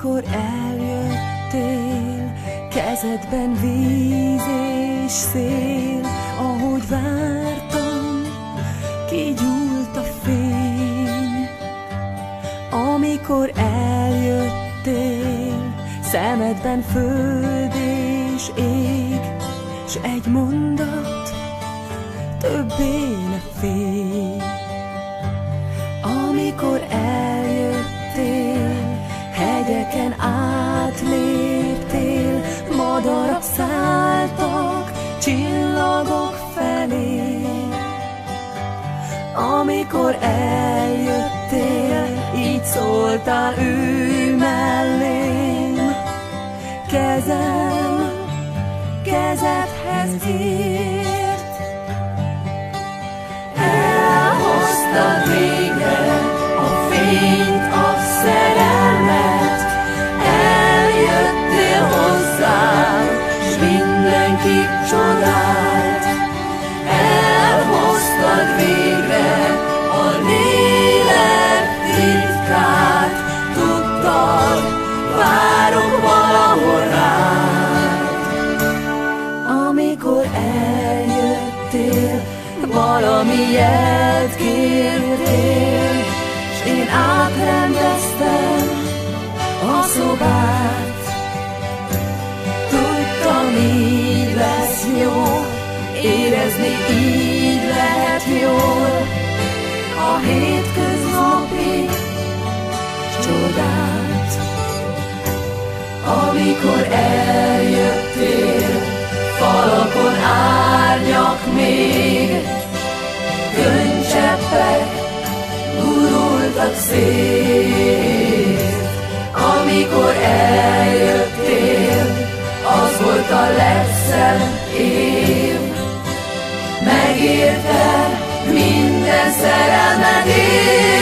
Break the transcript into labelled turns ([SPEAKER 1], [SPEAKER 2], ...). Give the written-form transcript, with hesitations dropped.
[SPEAKER 1] Amikor eljöttél, kezedben víz és szél, ahogy vártam, kigyúlt a fény. Amikor eljöttél, szemedben föld és ég, s egy mondat többé ne félj. Amikor eljöttél, hegyeken átléptél, madarak szálltak csillagok felé. Amikor eljöttél, így szóltál ő mellém, kezem kezedhez ért. Elhoztad végre a fényt, a szerelmet, eljöttél hozzám, s mindenki csodált. Elhoztad végre a lélek titkát, tudtad, várok valahol rád. Amikor eljöttél, valami jelt kértél, s én átrendeztem a szobát. Tudtam, így lesz jó, érezni így lehet jól a hétköznapi csodát. Amikor eljöttél, falakon árnyak még, könycseppek gurultak szét. Amikor eljöttél, az volt a legszebb év, megérte minden szerelmedét.